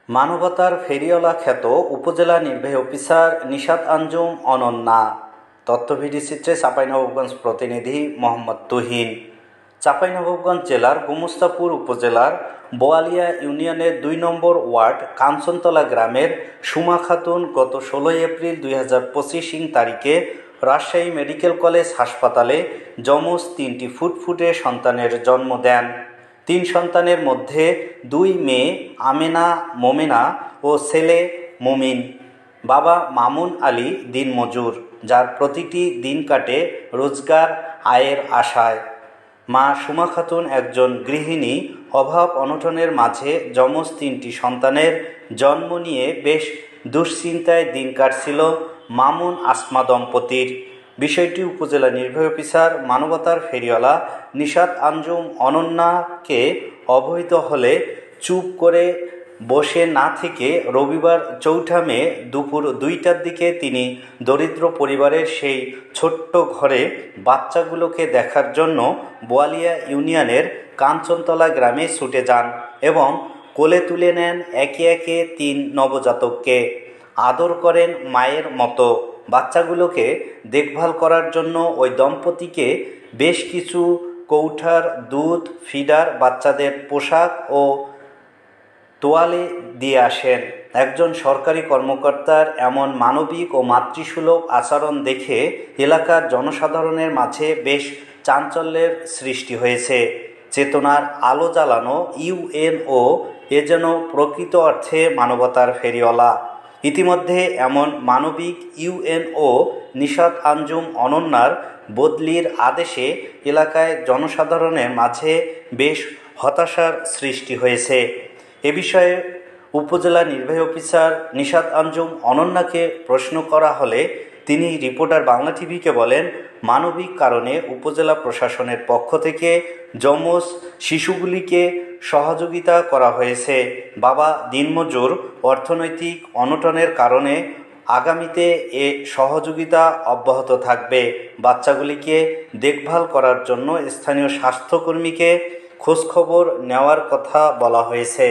মানবতার ফেরিওয়ালা খ্যাত উপজেলা নির্বাহী অফিসার নিশাত আঞ্জুম অনন্যা। তথ্য ভিডিও চিত্রে চাঁপাইনবাবগঞ্জ প্রতিনিধি মোহাম্মদ তুহিন। চাঁপাইনবাবগঞ্জ জেলার গোমস্তাপুর উপজেলার বোয়ালিয়া ইউনিয়নের ২ নম্বর ওয়ার্ড কাঞ্চনতলা গ্রামের সুমা খাতুন গত ১৬ এপ্রিল ২০২৫ তারিখে রাজশাহী মেডিকেল কলেজ হাসপাতালে যমজ ৩টি ফুটফুটে সন্তানের জন্ম দেন। ৩ সন্তানের মধ্যে ২ মেয়ে আমেনা মোমেনা ও ছেলে মুমিন। বাবা মামুন আলী দিনমজুর, যার প্রতিটি দিন কাটে রোজগার আয়ের আশায়। মা সুমা খাতুন একজন গৃহিণী। অভাব অনটনের মাঝে যমজ ৩টি সন্তানের জন্ম নিয়ে বেশ দুশ্চিন্তায় দিন কাটছিল মামুন আসমা দম্পতির। বিষয়টি উপজেলা নির্বাহী অফিসার মানবতার ফেরিওয়ালা নিশাত আঞ্জুম অনন্যাকে অবহিত হলে চুপ করে বসে না থেকে রবিবার ৪ মে দুপুর ২টার দিকে তিনি দরিদ্র পরিবারের সেই ছোট্ট ঘরে বাচ্চাগুলোকে দেখার জন্য বোয়ালিয়া ইউনিয়নের কাঞ্চনতলা গ্রামে ছুটে যান এবং কোলে তুলে নেন একে একে ৩ নবজাতককে। আদর করেন মায়ের মতো। বাচ্চাগুলোকে দেখভাল করার জন্য ওই দম্পতিকে বেশ কিছু কৌঠার দুধ, ফিডার, বাচ্চাদের পোশাক ও তোয়ালে দিয়ে আসেন। একজন সরকারি কর্মকর্তার এমন মানবিক ও মাতৃসুলভ আচরণ দেখে এলাকার জনসাধারণের মাঝে বেশ চাঞ্চল্যের সৃষ্টি হয়েছে। চেতনার আলো জ্বালানো ইউএনও এ যেন প্রকৃত অর্থে মানবতার ফেরিওয়ালা। ইতিমধ্যে এমন মানবিক ইউএনও নিশাত আঞ্জুম অনন্যার বদলির আদেশে এলাকায় জনসাধারণের মাঝে বেশ হতাশার সৃষ্টি হয়েছে। এ বিষয়ে উপজেলা নির্বাহী অফিসার নিশাত আঞ্জুম অনন্যাকে প্রশ্ন করা হলে তিনি রিপোর্টার বাংলা টিভিকে বলেন, মানবিক কারণে উপজেলা প্রশাসনের পক্ষ থেকে যমজ শিশুগুলিকে সহযোগিতা করা হয়েছে। বাবা দিনমজুর, অর্থনৈতিক অনটনের কারণে আগামীতে এ সহযোগিতা অব্যাহত থাকবে। বাচ্চাগুলিকে দেখভাল করার জন্য স্থানীয় স্বাস্থ্যকর্মীকে খোঁজখবর নেওয়ার কথা বলা হয়েছে।